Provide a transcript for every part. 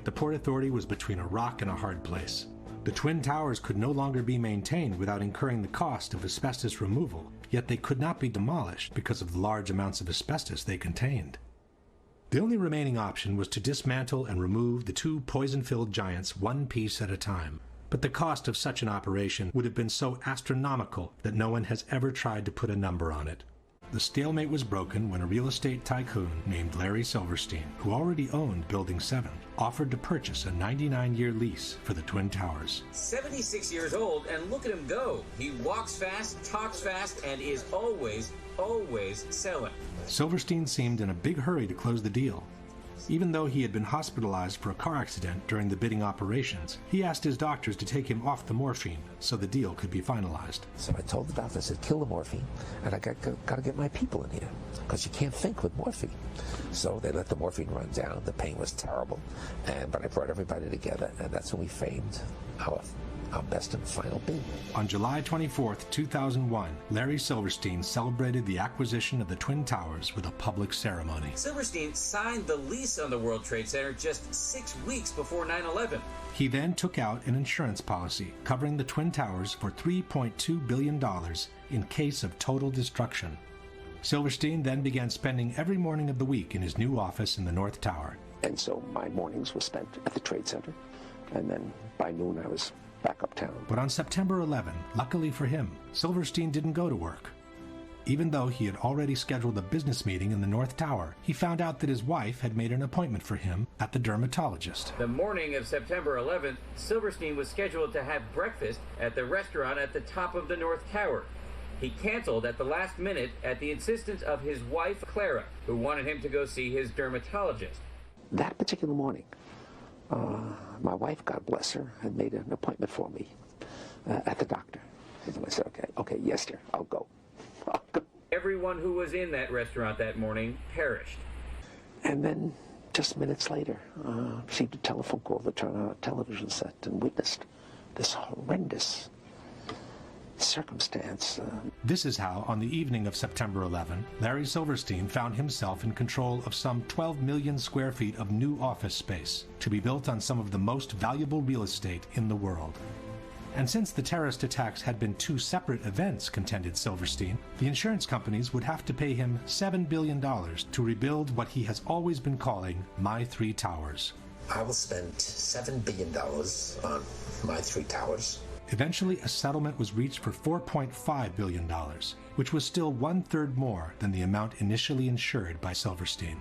The Port Authority was between a rock and a hard place. The Twin Towers could no longer be maintained without incurring the cost of asbestos removal, yet they could not be demolished because of the large amounts of asbestos they contained. The only remaining option was to dismantle and remove the two poison-filled giants one piece at a time. But the cost of such an operation would have been so astronomical that no one has ever tried to put a number on it. The stalemate was broken when a real estate tycoon named Larry Silverstein, who already owned Building 7, offered to purchase a 99-year lease for the Twin Towers. 76 years old, and look at him go. He walks fast, talks fast, and is always selling. Silverstein seemed in a big hurry to close the deal. Even though he had been hospitalized for a car accident during the bidding operations, he asked his doctors to take him off the morphine so the deal could be finalized. So I told the doctor, I said, kill the morphine, and I got to get my people in here, because you can't think with morphine. So they let the morphine run down. The pain was terrible, but I brought everybody together, and that's when we framed our best and final bid. On July 24, 2001, Larry Silverstein celebrated the acquisition of the Twin Towers with a public ceremony. Silverstein signed the lease on the World Trade Center just 6 weeks before 9/11. He then took out an insurance policy covering the Twin Towers for $3.2 billion in case of total destruction. Silverstein then began spending every morning of the week in his new office in the North Tower. And so my mornings were spent at the Trade Center, and then by noon I was back uptown. But on September 11, luckily for him, Silverstein didn't go to work. Even though he had already scheduled a business meeting in the North Tower, he found out that his wife had made an appointment for him at the dermatologist. The morning of September 11th, Silverstein was scheduled to have breakfast at the restaurant at the top of the North Tower. He canceled at the last minute at the insistence of his wife, Clara, who wanted him to go see his dermatologist. That particular morning, my wife, God bless her, had made an appointment for me at the doctor. And I said, okay, yes, dear, I'll go. Everyone who was in that restaurant that morning perished. And then, just minutes later, received a telephone call to turn on a television set and witnessed this horrendous circumstance. This is how, on the evening of September 11, Larry Silverstein found himself in control of some 12 million square feet of new office space to be built on some of the most valuable real estate in the world. And since the terrorist attacks had been two separate events, contended Silverstein, the insurance companies would have to pay him $7 billion to rebuild what he has always been calling My Three Towers. I will spend $7 billion on My Three Towers. Eventually, a settlement was reached for $4.5 billion, which was still one-third more than the amount initially insured by Silverstein.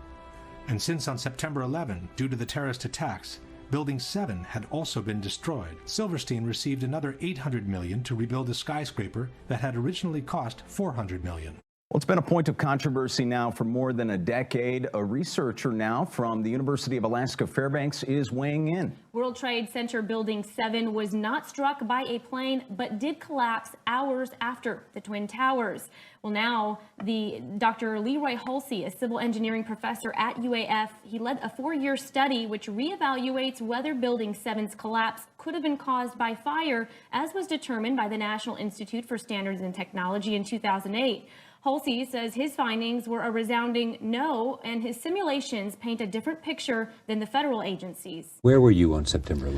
And since on September 11, due to the terrorist attacks, Building 7 had also been destroyed, Silverstein received another $800 million to rebuild a skyscraper that had originally cost $400 million. Well, it's been a point of controversy now for more than a decade. A researcher now from the University of Alaska Fairbanks is weighing in. World Trade Center Building 7 was not struck by a plane, but did collapse hours after the Twin Towers. Well, now Dr. Leroy Hulsey, a civil engineering professor at UAF, he led a 4-year study which reevaluates whether Building 7's collapse could have been caused by fire, as was determined by the National Institute for Standards and Technology in 2008. Hulsey says his findings were a resounding no, and his simulations paint a different picture than the federal agencies. Where were you on September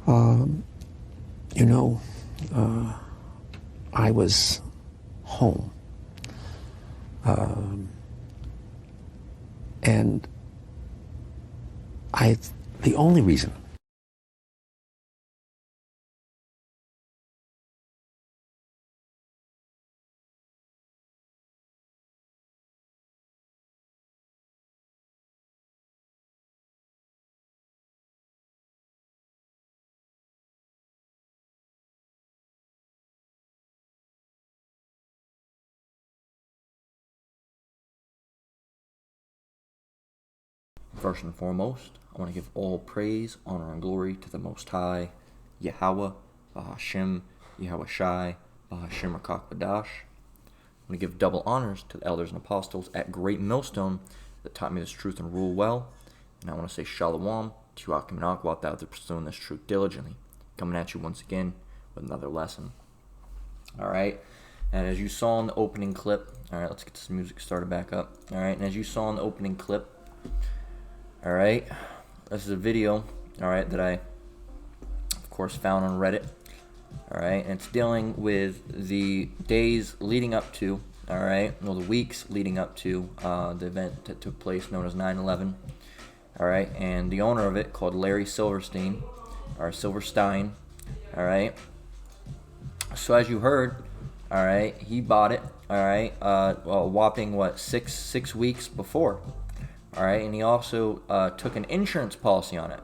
11th? I was home. And the only reason First and foremost, I want to give all praise, honor, and glory to the Most High, Yahweh, Bahashim, Yahweh Shai, Bahashim Rakak Badash. I want to give double honors to the elders and apostles at Great Millstone that taught me this truth and rule well. And I want to say Shalom to you, Akim and Akwat, that are pursuing this truth diligently. Coming at you once again with another lesson. Alright, and as you saw in the opening clip, alright, let's get this music started back up. Alright, and as you saw in the opening clip, alright, this is a video, all right, that I, of course, found on Reddit. All right, and it's dealing with the days leading up to, all right, well, the weeks leading up to the event that took place known as 9/11. All right, and the owner of it, called Larry Silverstein, or Silverstein, all right. So as you heard, all right, he bought it, all right, a whopping what, six weeks before, all right, and he also took an insurance policy on it,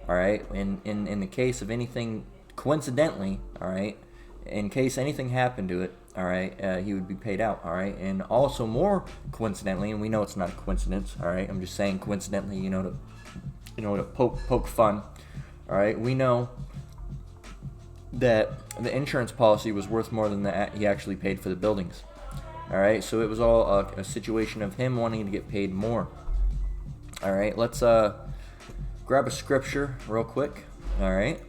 all right. In the case of anything, coincidentally, all right, in case anything happened to it, all right, he would be paid out, all right. And also more coincidentally, and we know it's not a coincidence, all right, I'm just saying coincidentally, to poke fun, all right, we know that the insurance policy was worth more than he actually paid for the buildings, all right. So it was all a situation of him wanting to get paid more, all right. Let's grab a scripture real quick, all right.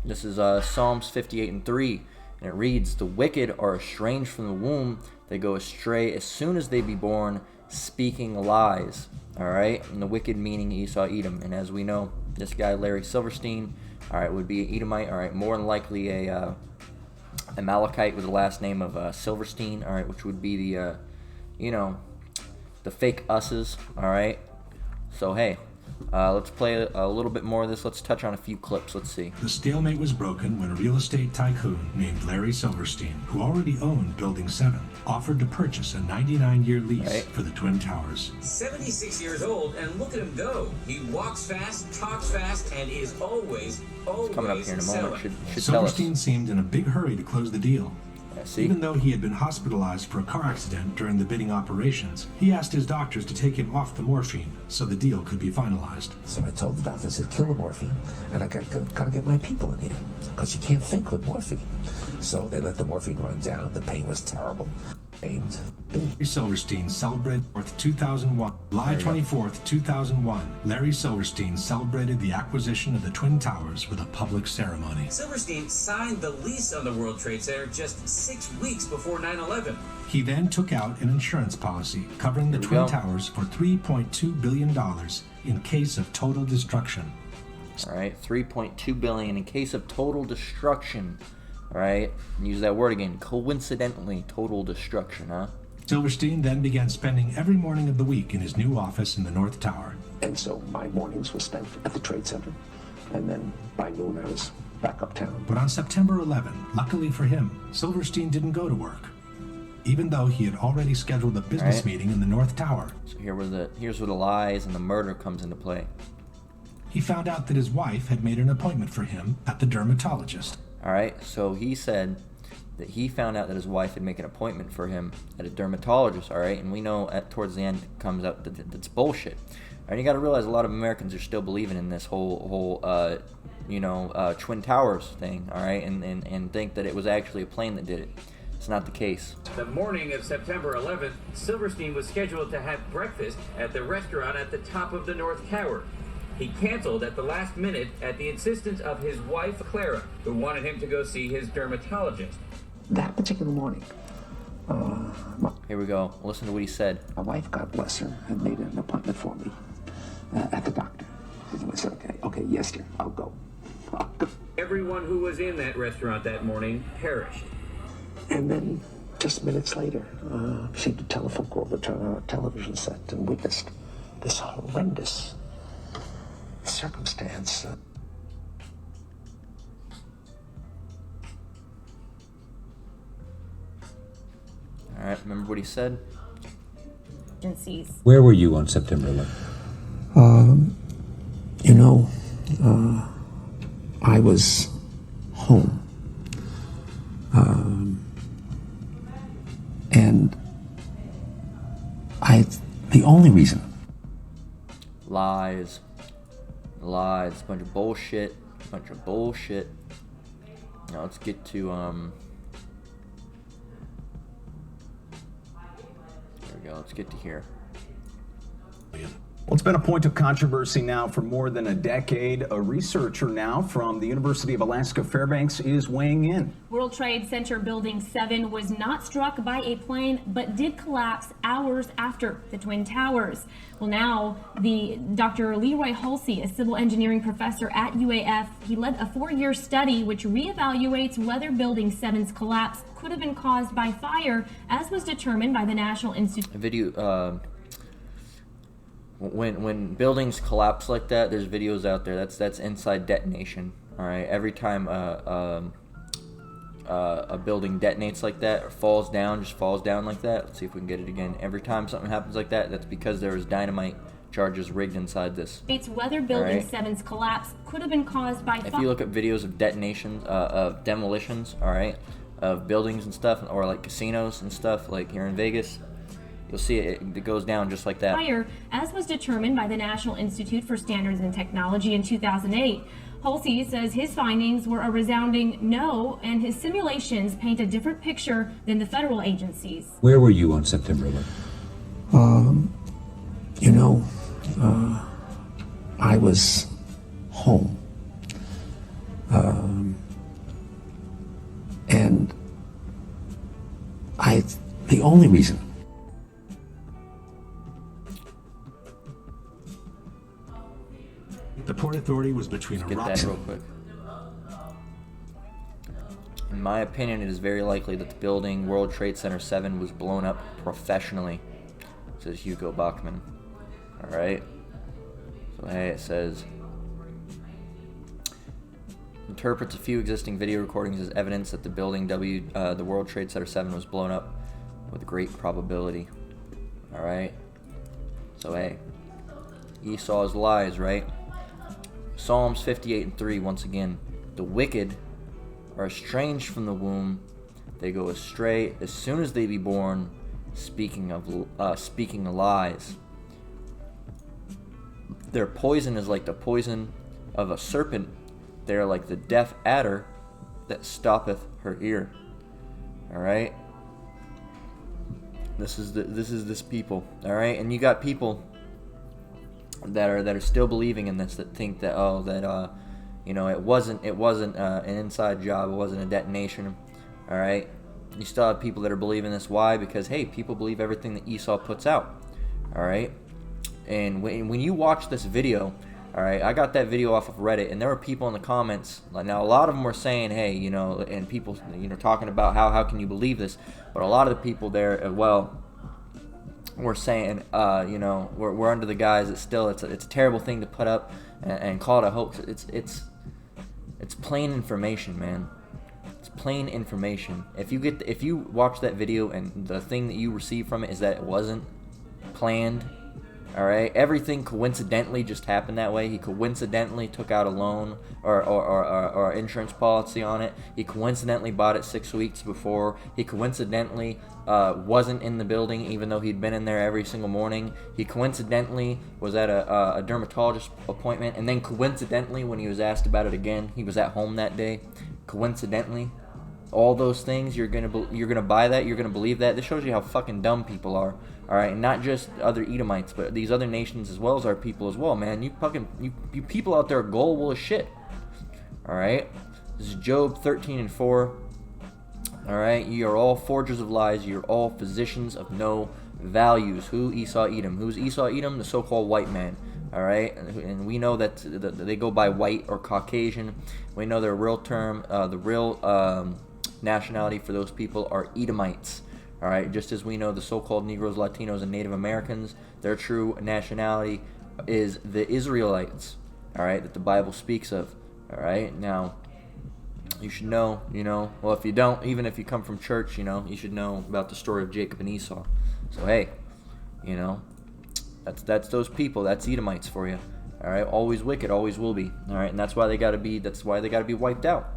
This is Psalms 58:3. And it reads, "The wicked are estranged from the womb. They go astray as soon as they be born, speaking lies." All right? And the wicked meaning Esau, Edom. And as we know, this guy, Larry Silverstein, all right, would be an Edomite. All right, more than likely a Amalekite with the last name of Silverstein. All right, which would be the, the fake us's. All right? So, hey. Let's play a little bit more of this. Let's touch on a few clips. Let's see. The stalemate was broken when a real estate tycoon named Larry Silverstein, who already owned Building 7, offered to purchase a 99-year lease for the Twin Towers. 76 years old, and look at him go. He walks fast, talks fast, and is always coming up here in a moment. Should Silverstein seemed in a big hurry to close the deal. See? Even though he had been hospitalized for a car accident during the bidding operations, he asked his doctors to take him off the morphine so the deal could be finalized. So I told the doctors to kill the morphine, and I gotta get my people in here, because you can't think with morphine. So they let the morphine run down. The pain was terrible. Larry Silverstein celebrated 2001. July 24th, 2001, Larry Silverstein celebrated the acquisition of the Twin Towers with a public ceremony. Silverstein signed the lease on the World Trade Center just 6 weeks before 9/11. He then took out an insurance policy covering the Twin Towers for $3.2 billion in case of total destruction. All right, $3.2 billion in case of total destruction. All right, use that word again. Coincidentally, total destruction, huh? Silverstein then began spending every morning of the week in his new office in the North Tower. And so my mornings were spent at the Trade Center, and then by noon I was back uptown. But on September 11, luckily for him, Silverstein didn't go to work, even though he had already scheduled a business meeting in the North Tower. So here's where the lies and the murder comes into play. He found out that his wife had made an appointment for him at the dermatologist. All right, so he said that he found out that his wife had made an appointment for him at a dermatologist, all right? And we know towards the end it comes out that that's bullshit. And you got to realize a lot of Americans are still believing in this whole Twin Towers thing, all right? And think that it was actually a plane that did it. It's not the case. The morning of September 11th, Silverstein was scheduled to have breakfast at the restaurant at the top of the North Tower. He canceled at the last minute at the insistence of his wife, Clara, who wanted him to go see his dermatologist. That particular morning, here we go. Listen to what he said. My wife, God bless her, had made an appointment for me at the doctor. I said, okay, yes, dear, I'll go. Everyone who was in that restaurant that morning perished. And then, just minutes later, received a telephone call to our television set and witnessed this horrendous circumstance. All right, remember what he said? Where were you on September 11th? I was home. And the only reason. Lies, a bunch of bullshit, Now let's get to, there we go, let's get to here. Well, it's been a point of controversy now for more than a decade. A researcher now from the University of Alaska Fairbanks is weighing in. World Trade Center Building 7 was not struck by a plane, but did collapse hours after the Twin Towers. Well, now Dr. Leroy Halsey, a civil engineering professor at UAF, he led a 4-year study which reevaluates whether Building 7's collapse could have been caused by fire, as was determined by the National Institute. When buildings collapse like that, there's videos out there. That's inside detonation. All right. Every time a building detonates like that or falls down like that. Let's see if we can get it again. Every time something happens like that, that's because there was dynamite charges rigged inside this. It's whether Building 7's collapse could have been caused by fire. If you look at videos of detonations, of demolitions, all right, of buildings and stuff, or like casinos and stuff, like here in Vegas, you'll see it goes down just like that. Fire, as was determined by the National Institute for Standards and Technology in 2008. Halsey says his findings were a resounding no, and his simulations paint a different picture than the federal agencies. Where were you on September 11th? I was home. And the only reason The Port Authority was between a Get rock that real quick. In my opinion, it is very likely that the building World Trade Center 7 was blown up professionally, says Hugo Bachman. Alright? So hey, it says, interprets a few existing video recordings as evidence that the building the World Trade Center 7 was blown up with great probability. Alright? So hey, Esau's lies, right? Psalms 58:3, once again, the wicked are estranged from the womb, they go astray as soon as they be born, speaking lies. Their poison is like the poison of a serpent, they are like the deaf adder that stoppeth her ear. Alright? This is this people, alright? And you got people that are still believing in this, that think that it wasn't an inside job, it wasn't a detonation. All right, you still have people that are believing this. Why? Because hey, people believe everything that Esau puts out. All right, and when you watch this video, all right, I got that video off of Reddit, and there were people in the comments. Now a lot of them were saying, hey, and people, talking about how can you believe this? But a lot of the people there, we're saying, we're under the guise that still it's a terrible thing to put up and call it a hoax. It's plain information, man. It's plain information. If you watch that video and the thing that you receive from it is that it wasn't planned, all right, everything coincidentally just happened that way. He coincidentally took out a loan or insurance policy on it. He coincidentally bought it 6 weeks before. He coincidentally wasn't in the building even though he'd been in there every single morning. He coincidentally was at a dermatologist appointment, and then coincidentally when he was asked about it again, he was at home that day. Coincidentally, all those things, you're gonna buy that, you're gonna believe that. This shows you how fucking dumb people are. All right, and not just other Edomites, but these other nations as well as our people as well, man. You people out there are gullible as shit. All right, this is Job 13:4. All right, you are all forgers of lies. You're all physicians of no values. Who? Esau Edom. Who's Esau Edom? The so-called white man. All right, and we know that they go by white or Caucasian. We know their real term, the real nationality for those people are Edomites. All right, just as we know the so-called Negroes, Latinos, and Native Americans, their true nationality is the Israelites. All right, that the Bible speaks of. All right, now you should know, well, if you don't, even if you come from church, you should know about the story of Jacob and Esau. So hey, that's those people. That's Edomites for you. All right, always wicked, always will be. All right, and that's why they got to be wiped out.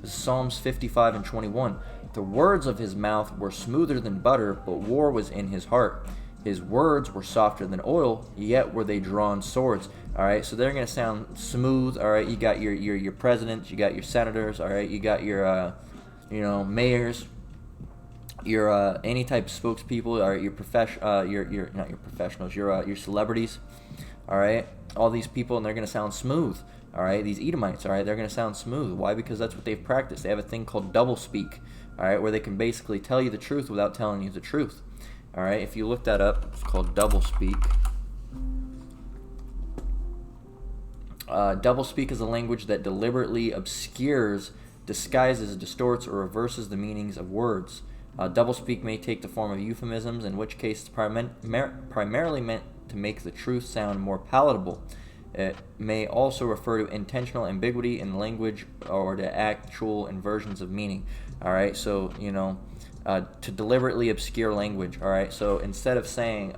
This is Psalms 55:21. The words of his mouth were smoother than butter, but war was in his heart. His words were softer than oil, yet were they drawn swords. All right, so they're gonna sound smooth. All right, you got your presidents, you got your senators. All right, you got your mayors, your any type of spokespeople, or your not your professionals, your celebrities. all right? All these people, and they're going to sound smooth, all right? These Edomites, all right? They're going to sound smooth. Why? Because that's what they've practiced. They have a thing called double speak, all right, where they can basically tell you the truth without telling you the truth, all right? If you look that up, it's called double speak. Double speak is a language that deliberately obscures, disguises, distorts, or reverses the meanings of words. Double speak may take the form of euphemisms, in which case it's primarily meant to make the truth sound more palatable. It may also refer to intentional ambiguity in language or to actual inversions of meaning. All right, so, you know, to deliberately obscure language. All right, so instead of saying,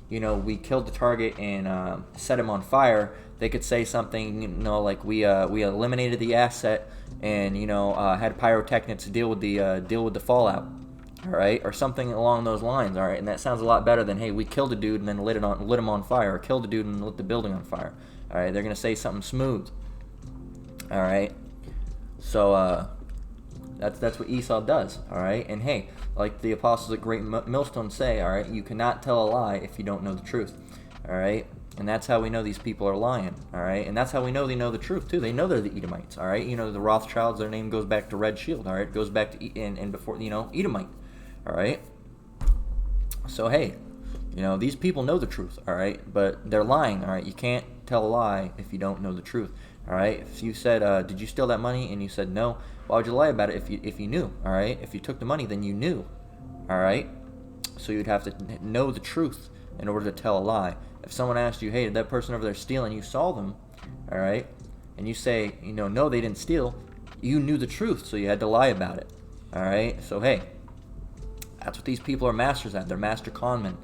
you know, we killed the target and set him on fire, they could say something, you know, like we eliminated the asset and, you know, had pyrotechnics deal with the fallout, all right, or something along those lines, all right. And that sounds a lot better than, hey, we killed a dude and then lit him on fire, or killed a dude and lit the building on fire, all right. They're gonna say something smooth, all right. So that's what Esau does, all right. And hey, like the apostles at Great Millstone say, all right, you cannot tell a lie if you don't know the truth, all right. And that's how we know these people are lying, all right? And that's how we know they know the truth, too. They know they're the Edomites, all right? You know, the Rothschilds, their name goes back to Red Shield, all right? It goes back to, and before, you know, Edomite, all right? So, hey, you know, these people know the truth, all right? But they're lying, all right? You can't tell a lie if you don't know the truth, all right? If you said, did you steal that money? And you said no, why would you lie about it if you knew, all right? If you took the money, then you knew, all right? So you'd have to know the truth in order to tell a lie. If someone asked you, hey, did that person over there steal, and you saw them, all right, and you say, you know, no, they didn't steal, you knew the truth, so you had to lie about it, all right? So, hey, that's what these people are masters at. They're master conmen,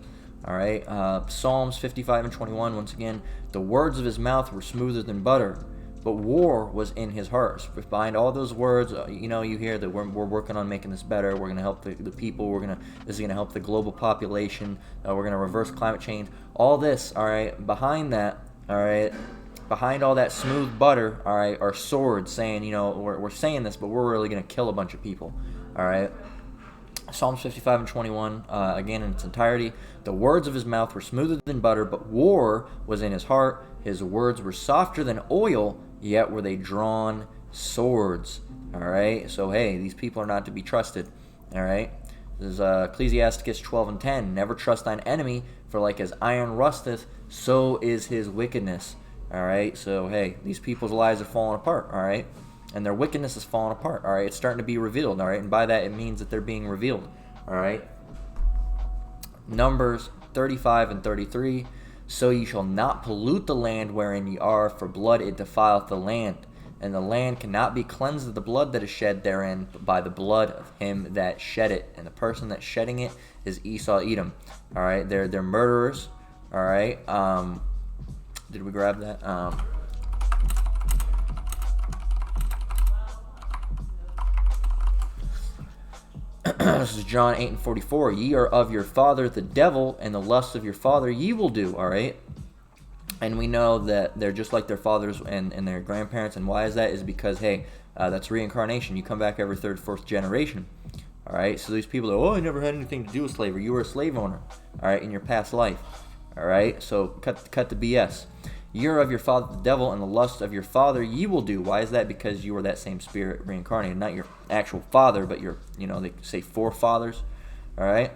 all right? Psalms 55 and 21, once again, the words of his mouth were smoother than butter, but war was in his heart. Behind all those words, you know, you hear that we're working on making this better. We're going to help the people. This is going to help the global population. We're going to reverse climate change. All this, all right, behind that, all right, behind all that smooth butter, all right, are swords saying, you know, we're saying this, but we're really going to kill a bunch of people, all right? Psalms 55 and 21, again in its entirety. The words of his mouth were smoother than butter, but war was in his heart. His words were softer than oil, yet were they drawn swords. All right? So, hey, these people are not to be trusted. All right? This is Ecclesiasticus 12 and 10. Never trust thine enemy, for like as iron rusteth, so is his wickedness. All right? So, hey, these people's lives are falling apart. All right? And their wickedness is falling apart, all right? It's starting to be revealed, all right? And by that, it means that they're being revealed, all right? Numbers 35 and 33, so ye shall not pollute the land wherein ye are, for blood it defileth the land. And the land cannot be cleansed of the blood that is shed therein, but by the blood of him that shed it. And the person that's shedding it is Esau, Edom, all right? They're murderers, all right? Did we grab that? This is John 8 and 44. Ye are of your father the devil, and the lusts of your father ye will do. All right. And we know that they're just like their fathers and their grandparents. And why is that? Is because, hey, that's reincarnation. You come back every third, fourth generation. All right. So these people are, oh, I never had anything to do with slavery. You were a slave owner. All right. In your past life. All right. So cut the BS. Ye are of your father the devil, and the lust of your father ye will do. Why is that? Because you are that same spirit reincarnated, not your actual father, but your, you know, they say forefathers. All right.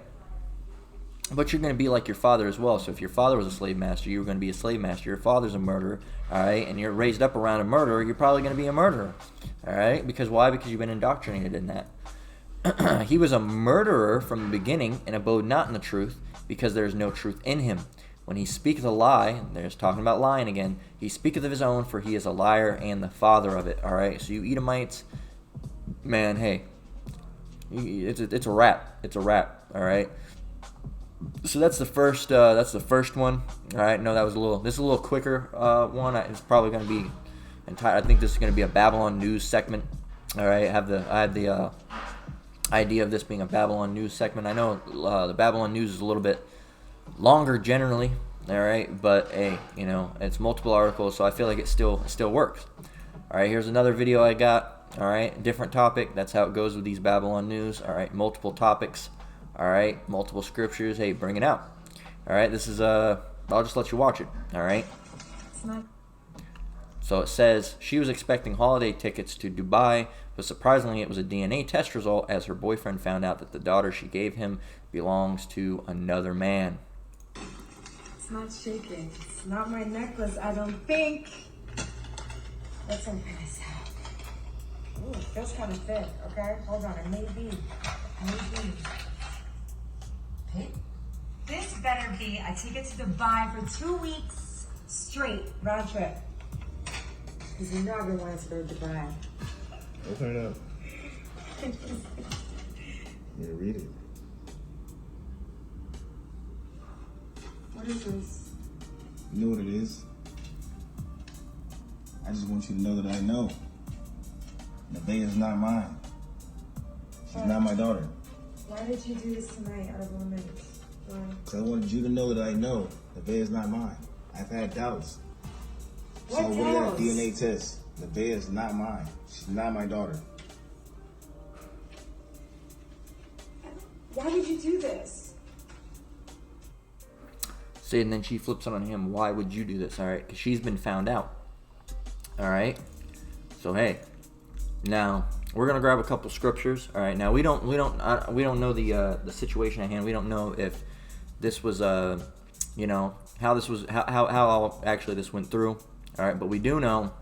But you're going to be like your father as well. So if your father was a slave master, you're going to be a slave master. Your father's a murderer, all right, and you're raised up around a murderer, you're probably going to be a murderer, all right? Because why? Because you've been indoctrinated in that. He was a murderer from the beginning and abode not in the truth, because there is no truth in him. When he speaketh a lie, there's talking about lying again, he speaketh of his own, for he is a liar and the father of it, all right? So you Edomites, man, hey, it's a wrap. It's a wrap, all right? So that's the first one. All right, no, this is a little quicker one. It's probably going to be entire. I think this is going to be a Babylon news segment. All right, I have the idea of this being a Babylon news segment. I know the Babylon news is a little bit longer generally. All right, but hey, you know, it's multiple articles, so I feel like it still works. All right, here's another video I got. All right, different topic. That's how it goes with these Babylon news. All right, multiple topics. All right, multiple scriptures. Hey, bring it out. All right, this is I'll just let you watch it, all right? It's not. So it says she was expecting holiday tickets to Dubai, but surprisingly it was a DNA test result as her boyfriend found out that the daughter she gave him belongs to another man. It's not shaking. It's not my necklace, I don't think. Let's open this out. Ooh, it feels kind of thick, okay? Hold on, it may be. Hey, this better be a ticket to Dubai for 2 weeks straight, round trip. Because you know I've been wanting to go to Dubai. Open it up. Yeah, read it. What is this? You know what it is? I just want you to know that I know. Nevaeh is not mine. She's not my daughter. Why did you do this tonight out of all minutes? Why? Because I wanted you to know that I know Nevaeh is not mine. I've had doubts. What So I went and got a doubts? DNA test. Nevaeh is not mine. She's not my daughter. Why did you do this? See, and then she flips it on him. Why would you do this? All right, because she's been found out. All right. So hey, now we're gonna grab a couple scriptures. All right. Now we don't know the situation at hand. We don't know if this was you know, how this was how all actually this went through. All right. But we do know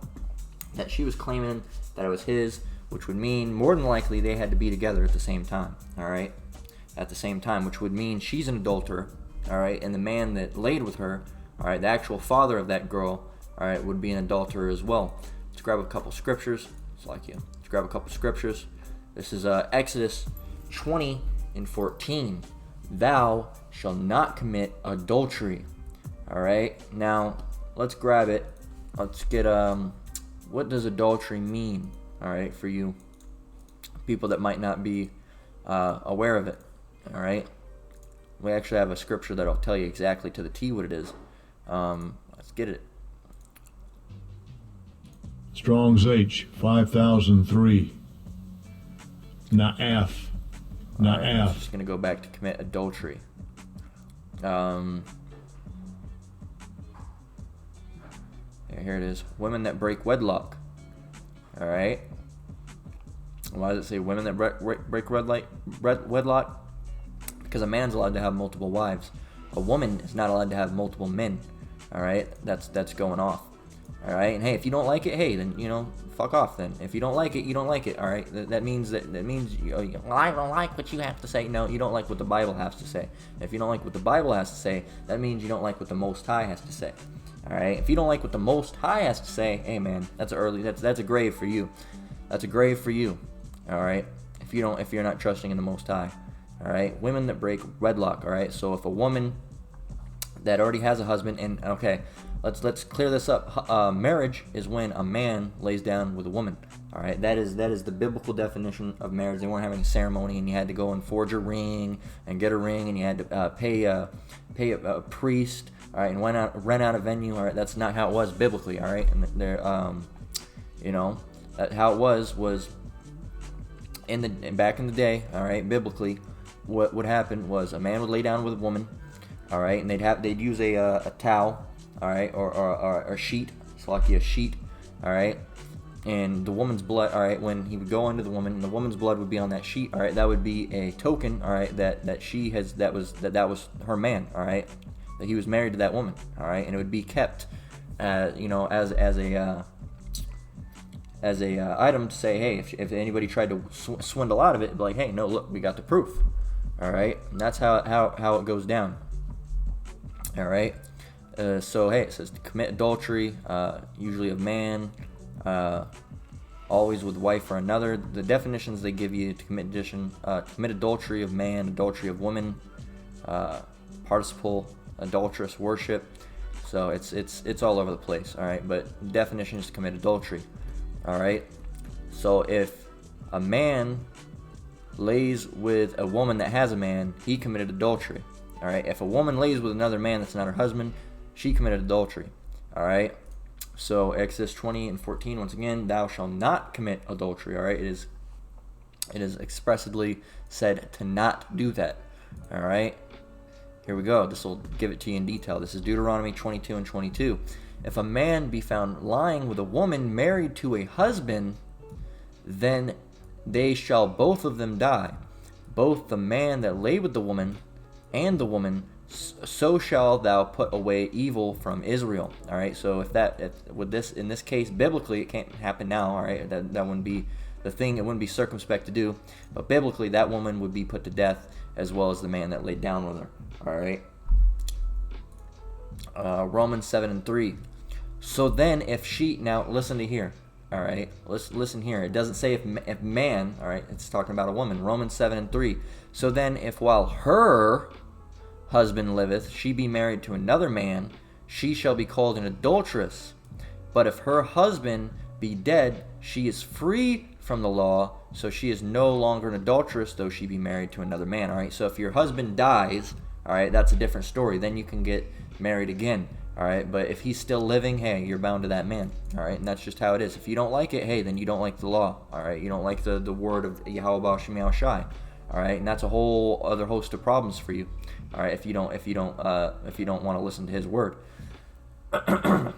that she was claiming that it was his, which would mean more than likely they had to be together at the same time. All right. At the same time, which would mean she's an adulterer. All right, and the man that laid with her, all right, the actual father of that girl, all right, would be an adulterer as well. Let's grab a couple scriptures. It's like you. Let's grab a couple scriptures. This is Exodus 20:14. Thou shalt not commit adultery. All right. Now let's grab it. Let's get what does adultery mean? All right, for you people that might not be aware of it. All right. We actually have a scripture that'll tell you exactly to the T what it is. Let's get it. Strong's H 5003. Na'af. I'm just gonna go back to commit adultery. Here it is. Women that break wedlock. All right. Why does it say women that break wedlock? Because a man's allowed to have multiple wives. A woman is not allowed to have multiple men. All right, that's going off. All right, and hey, if you don't like it, hey, then fuck off. Then if you don't like it, you don't like it. All right, that means well, I don't like what you have to say. No, you don't like what the Bible has to say. If you don't like what the Bible has to say, that means you don't like what the Most High has to say. All right, if you don't like what the Most High has to say, hey man, that's a grave for you. That's a grave for you. All right, if you're not trusting in the Most High. All right, women that break wedlock. All right, so if a woman that already has a husband, and okay, let's clear this up. Marriage is when a man lays down with a woman. All right, that is the biblical definition of marriage. They weren't having a ceremony, and you had to go and forge a ring and get a ring, and you had to pay a priest. All right, and rent out a venue. All right, that's not how it was biblically. All right, and there, how it was back in the day. All right, biblically. What would happen was a man would lay down with a woman, all right, and they'd use a towel, all right, or a sheet, it's like a sheet, all right, and the woman's blood, all right, when he would go into the woman, the woman's blood would be on that sheet, all right, that would be a token, all right, that was her man, all right, that he was married to that woman, all right, and it would be kept, as a item to say, hey, if anybody tried to swindle out of it, it'd be like, hey, no, look, we got the proof. All right, and that's how it goes down. All right, so hey, it says to commit adultery, usually of man, always with wife or another. The definitions they give you to commit adultery of man, adultery of woman, participle, adulterous worship. So it's all over the place. All right, but definition is to commit adultery. All right, so if a man lays with a woman that has a man, he committed adultery. All right, if a woman lays with another man that's not her husband, she committed adultery. All right, so Exodus 20:14, once again, thou shalt not commit adultery. All right, it is expressly said to not do that. All right, Here we go. This will give it to you in detail. This is Deuteronomy 22 and 22. If a man be found lying with a woman married to a husband, then they shall both of them die, both the man that lay with the woman and the woman. So shall thou put away evil from Israel. All right. So in this case, biblically, it can't happen now. All right. That wouldn't be the thing. It wouldn't be circumspect to do. But biblically, that woman would be put to death, as well as the man that laid down with her. All right. Romans 7 and 3. So then, if she, now listen to here. All right, listen here. It doesn't say if man. All right, it's talking about a woman. Romans 7 and 3. So then, if while her husband liveth, she be married to another man, she shall be called an adulteress. But if her husband be dead, she is free from the law, so she is no longer an adulteress, though she be married to another man. All right, so if your husband dies, all right, that's a different story. Then you can get married again. All right, but if he's still living, hey, you're bound to that man. All right, and that's just how it is. If you don't like it, hey, then you don't like the law. All right, you don't like the word of Yahweh Shemiah Shai. All right, and that's a whole other host of problems for you. All right, if you don't want to listen to his word. This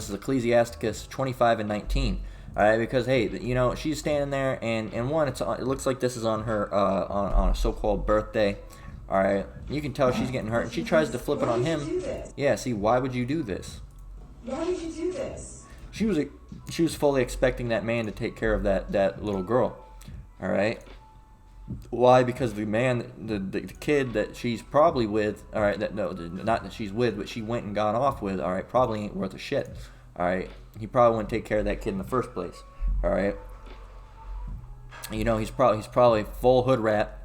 is Ecclesiasticus 25 and 19. All right, because hey, she's standing there, and one, it looks like this is on her on a so-called birthday. All right, you can tell she's getting hurt, and she tries to flip it on him. Yeah, see, why would you do this? Why did you do this? She was fully expecting that man to take care of that little girl. All right. Why? Because the man, the kid that she's probably with, all right, not that she's with, but she went and got off with, all right, probably ain't worth a shit. All right, he probably wouldn't take care of that kid in the first place. All right. He's probably full hood rat.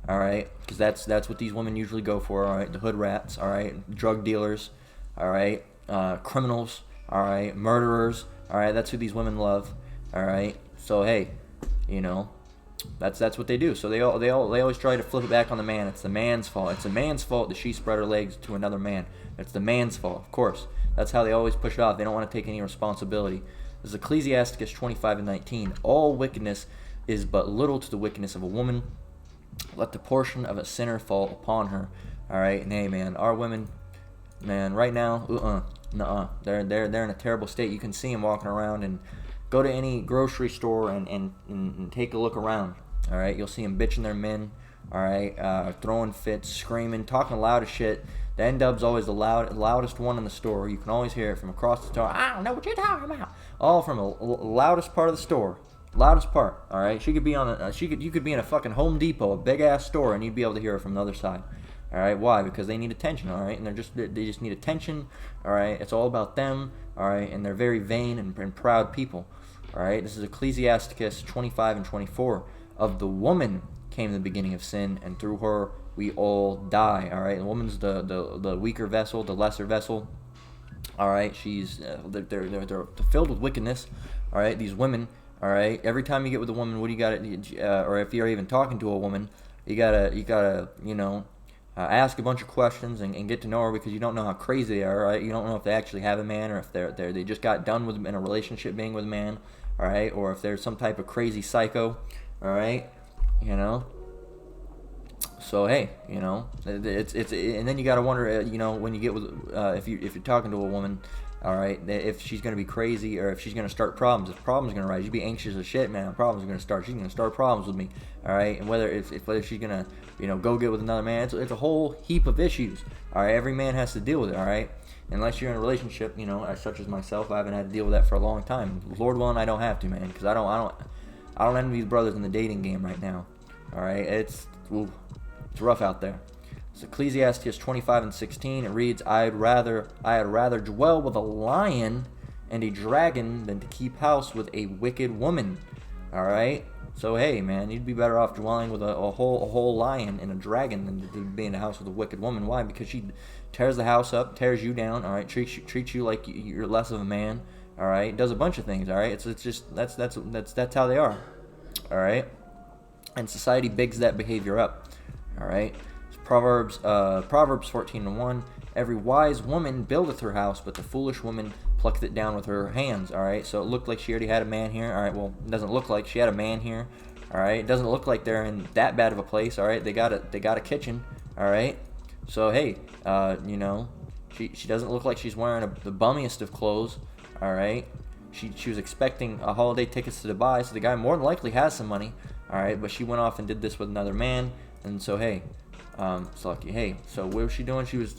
All right, because that's what these women usually go for. All right, the hood rats. All right, drug dealers. All right, criminals. All right, murderers. All right, that's who these women love. All right, so hey, that's what they do. So they always try to flip it back on the man. It's the man's fault. It's the man's fault that she spread her legs to another man. It's the man's fault, of course. That's how they always push it off. They don't want to take any responsibility. This is Ecclesiasticus 25 and 19. All wickedness is but little to the wickedness of a woman. Let the portion of a sinner fall upon her. All right, and hey, man, our women, man, right now, they're in a terrible state. You can see them walking around, and go to any grocery store and take a look around. All right, you'll see them bitching their men. All right, throwing fits, screaming, talking loud as shit. The N-Dub's always the loudest one in the store. You can always hear it from across the store. I don't know what you're talking about. All from the loudest part of the store. Loudest part, all right. She could be you could be in a fucking Home Depot, a big ass store, and you'd be able to hear her from the other side. All right, why? Because they need attention, all right, and they just need attention, all right. It's all about them, all right, and they're very vain and proud people, all right. This is Ecclesiasticus 25 and 24. Of the woman came the beginning of sin, and through her we all die. All right, the woman's the weaker vessel, the lesser vessel. All right, they're filled with wickedness. All right, these women. All right. Every time you get with a woman, what do you got to, or if you're even talking to a woman, you gotta, ask a bunch of questions and get to know her, because you don't know how crazy they are. Right? You don't know if they actually have a man, or if they just got done with in a relationship being with a man. All right. Or if they're some type of crazy psycho. All right. So hey, it's and then you gotta wonder, when you get with if you're talking to a woman. All right, if she's going to be crazy, or if she's going to start problems. If problems are going to rise, you'd be anxious as shit, man. Problems are going to start. She's going to start problems with me. All right, and whether she's going to, go get with another man, it's a whole heap of issues. All right, every man has to deal with it. All right, unless you're in a relationship, such as myself, I haven't had to deal with that for a long time. Lord willing, I don't have to, man, because I don't envy these brothers in the dating game right now. All right, it's rough out there. It's Ecclesiastes 25 and 16. It reads, I had rather dwell with a lion and a dragon than to keep house with a wicked woman. All right. So hey, man, you'd be better off dwelling with a whole lion and a dragon than to be in a house with a wicked woman. Why? Because she tears the house up, tears you down. All right. Treats you like you're less of a man. All right. Does a bunch of things. All right. It's just that's how they are. All right. And society bigs that behavior up. All right. Proverbs 14 and 1. Every wise woman buildeth her house, but the foolish woman plucketh it down with her hands. All right, so it looked like she already had a man here. All right, well, it doesn't look like she had a man here. All right, it doesn't look like they're in that bad of a place. All right, they got a kitchen. All right. So hey, you know, she doesn't look like she's wearing the bummiest of clothes. All right. She was expecting a holiday tickets to Dubai, so the guy more than likely has some money. All right, but she went off and did this with another man, and so hey, it's lucky. Hey, so what was she doing? She was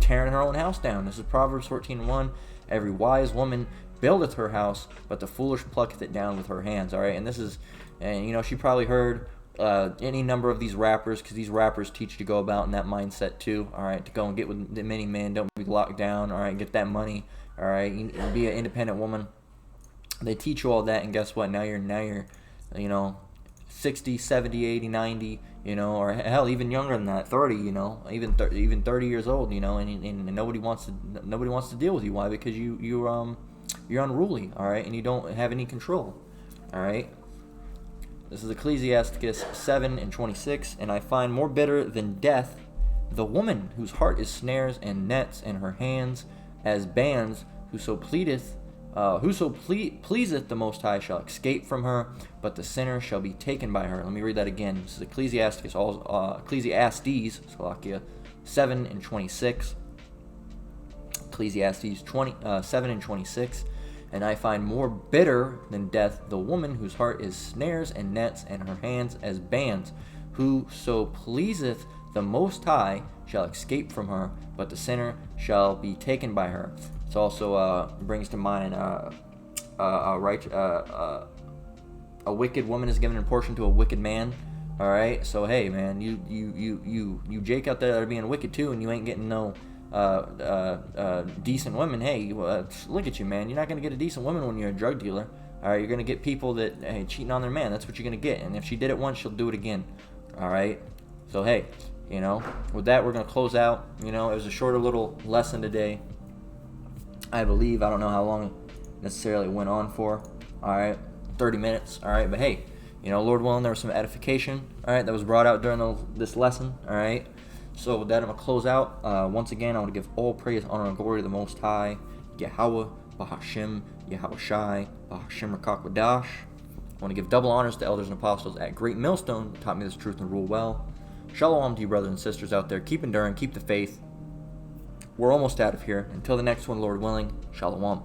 tearing her own house down. This is Proverbs 14:1. Every wise woman buildeth her house, but the foolish plucketh it down with her hands. All right, and this is, and you know, she probably heard any number of these rappers, because these rappers teach you to go about in that mindset too. All right, to go and get with the many men, don't be locked down. All right, get that money. All right, be an independent woman. They teach you all that, and guess what? Now you're, you know, 60, 70, 80, 90, you know, or hell, even younger than that, 30, you know, even 30 years old, you know, and nobody wants to deal with you. Why? Because you're unruly, all right, and you don't have any control, all right. This is Ecclesiasticus 7:26, and I find more bitter than death the woman whose heart is snares and nets, and her hands as bands. Whoso pleaseth the Most High shall escape from her, but the sinner shall be taken by her. Let me read that again. This is Ecclesiastes, Slovakia 7:26. Ecclesiastes 7:26. And I find more bitter than death the woman whose heart is snares and nets, and her hands as bands. Whoso pleaseth the Most High shall escape from her, but the sinner shall be taken by her. It also brings to mind a wicked woman is given in portion to a wicked man. All right, so hey, man, you Jake out there that are being wicked too, and you ain't getting no decent women. Hey, look at you, man. You're not gonna get a decent woman when you're a drug dealer. All right, you're gonna get people that cheating on their man. That's what you're gonna get. And if she did it once, she'll do it again. All right. So hey, you know, with that, we're gonna close out. You know, it was a shorter little lesson today. I believe, I don't know how long it necessarily went on for. All right, 30 minutes. All right, but hey, you know, Lord willing, there was some edification. All right, that was brought out during this lesson. All right. So with that, I'm going to close out. Once again, I want to give all praise, honor, and glory to the Most High, Yahweh, Bahashim, Yahweh Shai, Bahashim Rakakwadash. I want to give double honors to elders and apostles at Great Millstone, who taught me this truth and rule well. Shalom to you brothers and sisters out there. Keep enduring, keep the faith. We're almost out of here. Until the next one, Lord willing, Shalom.